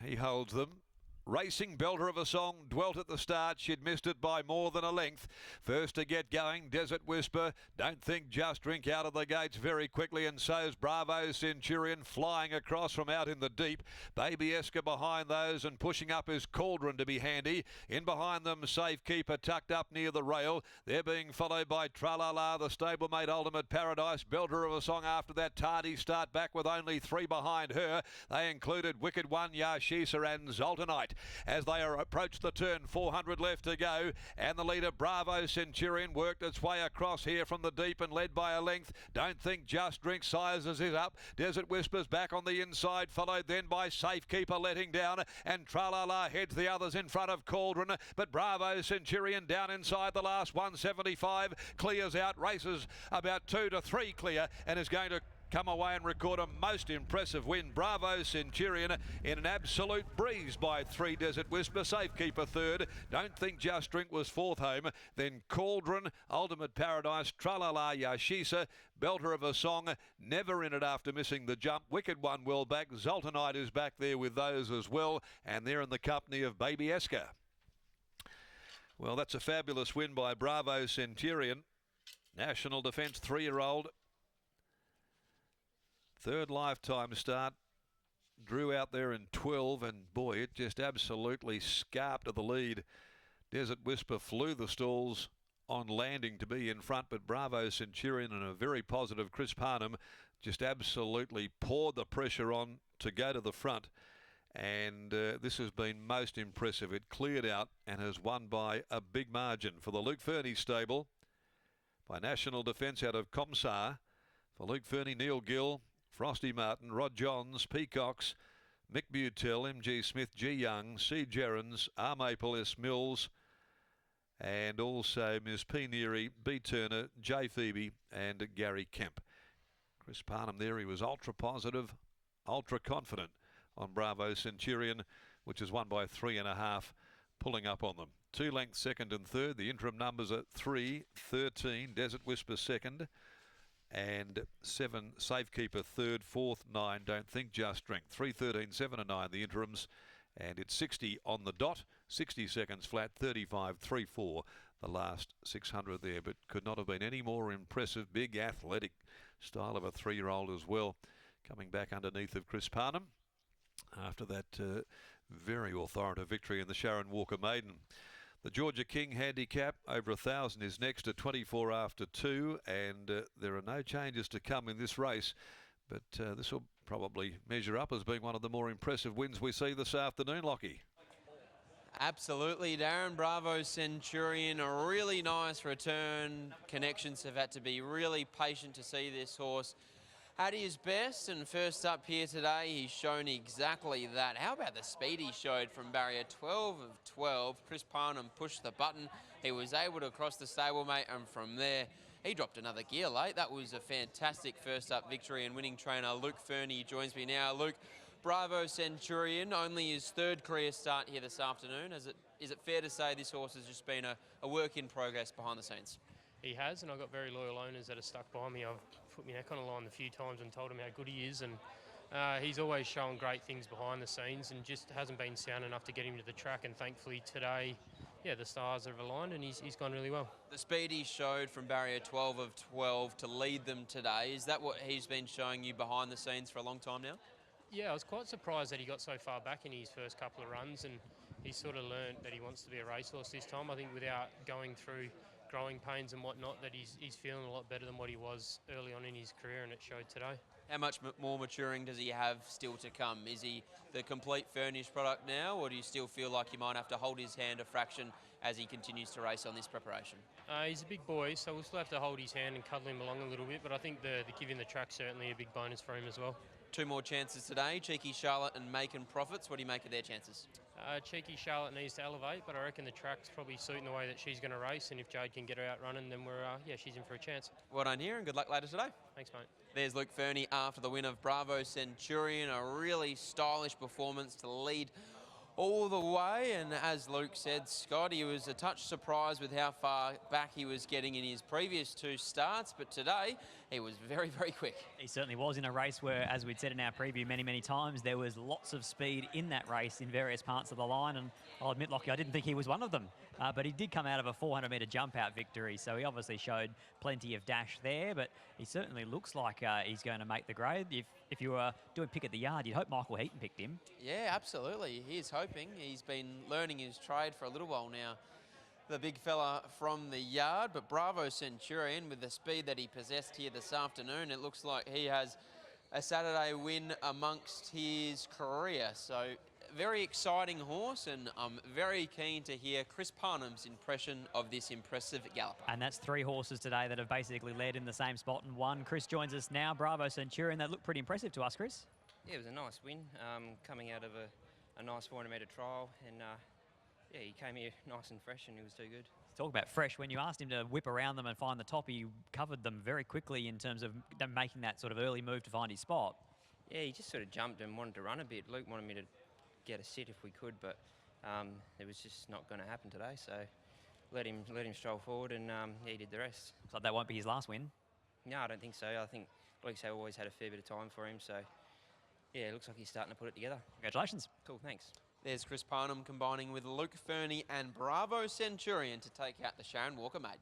He holds them. Racing Belter of a Song dwelt at the start. She'd missed it by more than a length. First to get going, Desert Whisper. Don't Think Just Drink out of the gates very quickly, and so's Bravo Centurion flying across from out in the deep. Baby Esker behind those, and pushing up is Cauldron to be handy. In behind them, Safekeeper tucked up near the rail. They're being followed by Tralala, the stablemate Ultimate Paradise. Belter of a Song after that tardy start back with only 3 behind her. They included Wicked One, Yashisa and Zoltanite. As they approach the turn, 400 left to go, and the leader Bravo Centurion worked its way across here from the deep and led by a length. Don't Think Just Drink sizes it up. Desert Whispers back on the inside, followed then by Safekeeper letting down, and Tralala heads the others in front of Cauldron, but Bravo Centurion down inside the last 175, clears out, races about 2 to 3 clear, and is going to come away and record a most impressive win. Bravo Centurion in an absolute breeze by 3. Desert Whisper, Safekeeper third. Don't Think Just Drink was fourth home. Then Cauldron, Ultimate Paradise, Tralala, Yashisa, Belter of a Song, never in it after missing the jump. Wicked One well back. Zoltanite is back there with those as well, and they're in the company of Baby Esker. Well, that's a fabulous win by Bravo Centurion. National Defence 3-year-old. Third lifetime start, drew out there in 12, and boy, it just absolutely scarped to the lead. Desert Whisper flew the stalls on landing to be in front, but Bravo Centurion and a very positive Chris Parnham just absolutely poured the pressure on to go to the front. And this has been most impressive. It cleared out and has won by a big margin for the Luke Fernie stable by National Defence out of Comsar. For Luke Fernie, Neil Gill, Frosty Martin, Rod Johns, Peacocks, Mick Butel, MG Smith, G Young, C Gerrans, R Maple, S Mills, and also Ms P Neary, B Turner, J Phoebe and Gary Kemp. Chris Parnham there, he was ultra positive, ultra confident on Bravo Centurion, which is won by 3.5, pulling up on them. 2 lengths second and third. The interim numbers are 3, 13, Desert Whisper second, and 7 Safekeeper third, 4th 9 Don't Think Just Drink. 3, 13, 7 and 9 the interims, and it's 60 on the dot, 60 seconds flat, 35 3 4 the last 600 there, but could not have been any more impressive. Big athletic style of a 3-year-old as well, coming back underneath of Chris Parnham after that very authoritative victory in the Sharon Walker Maiden. The Georgia King handicap over 1,000 is next at 24 after 2, and there are no changes to come in this race, but this will probably measure up as being one of the more impressive wins we see this afternoon, Lockie. Absolutely, Darren. Bravo Centurion, a really nice return. Connections have had to be really patient to see this horse had his best, and first up here today, he's shown exactly that. How about the speed he showed from barrier 12 of 12? Chris Parnham pushed the button. He was able to cross the stablemate, and from there, he dropped another gear late. That was a fantastic first up victory, and winning trainer Luke Fernie joins me now. Luke, Bravo Centurion, only his 3rd career start here this afternoon. Is it fair to say this horse has just been a work in progress behind the scenes? He has, and I've got very loyal owners that are stuck by me. I've put my neck on the line a few times and told him how good he is, and he's always shown great things behind the scenes and just hasn't been sound enough to get him to the track, and thankfully today, yeah, the stars have aligned and he's gone really well. The speed he showed from barrier 12 of 12 to lead them today, is that what he's been showing you behind the scenes for a long time now? Yeah, I was quite surprised that he got so far back in his first couple of runs, and he's sort of learned that he wants to be a racehorse this time. I think without going through growing pains and whatnot, that he's feeling a lot better than what he was early on in his career, and it showed today. How much more maturing does he have still to come? Is he the complete furnished product now, or do you still feel like you might have to hold his hand a fraction as he continues to race on this preparation? He's a big boy, so we'll still have to hold his hand and cuddle him along a little bit, but I think the giving the track certainly a big bonus for him as well. 2 more chances today, Cheeky Charlotte and Macon Profits. What do you make of their chances? Cheeky Charlotte needs to elevate, but I reckon the track's probably suiting the way that she's going to race, and if Jade can get her out running, then she's in for a chance. Well done here, and good luck later today. Thanks, mate. There's Luke Fernie after the win of Bravo Centurion, a really stylish performance to lead all the way, and as Luke said, Scott, he was a touch surprised with how far back he was getting in his previous 2 starts, but today he was very, very quick. He certainly was in a race where, as we'd said in our preview many, many times, there was lots of speed in that race in various parts of the line. And I'll admit, Lockie, I didn't think he was one of them. But he did come out of a 400-metre jump-out victory, so he obviously showed plenty of dash there. But he certainly looks like he's going to make the grade. If you were doing pick at the yard, you'd hope Michael Heaton picked him. Yeah, absolutely. He is hoping. He's been learning his trade for a little while now, the big fella from the yard. But bravo Centurion, with the speed that he possessed here this afternoon, it looks like he has a Saturday win amongst his career. So very exciting horse, and I'm very keen to hear Chris Parnham's impression of this impressive galloper. And that's 3 horses today that have basically led in the same spot and won. Chris joins us now. Bravo Centurion. That looked pretty impressive to us, Chris. Yeah, it was a nice win, coming out of a nice 400-metre trial, and yeah, he came here nice and fresh, and he was too good. Talk about fresh. When you asked him to whip around them and find the top, he covered them very quickly in terms of them making that sort of early move to find his spot. Yeah, he just sort of jumped and wanted to run a bit. Luke wanted me to get a sit if we could, but it was just not going to happen today, so let him stroll forward, and yeah, he did the rest. Looks like that won't be his last win. No, I don't think so. I think Luke's always had a fair bit of time for him, so yeah, it looks like he's starting to put it together. Congratulations. Cool, thanks. There's Chris Parnham combining with Luke Fernie and Bravo Centurion to take out the Sharon Walker Maiden.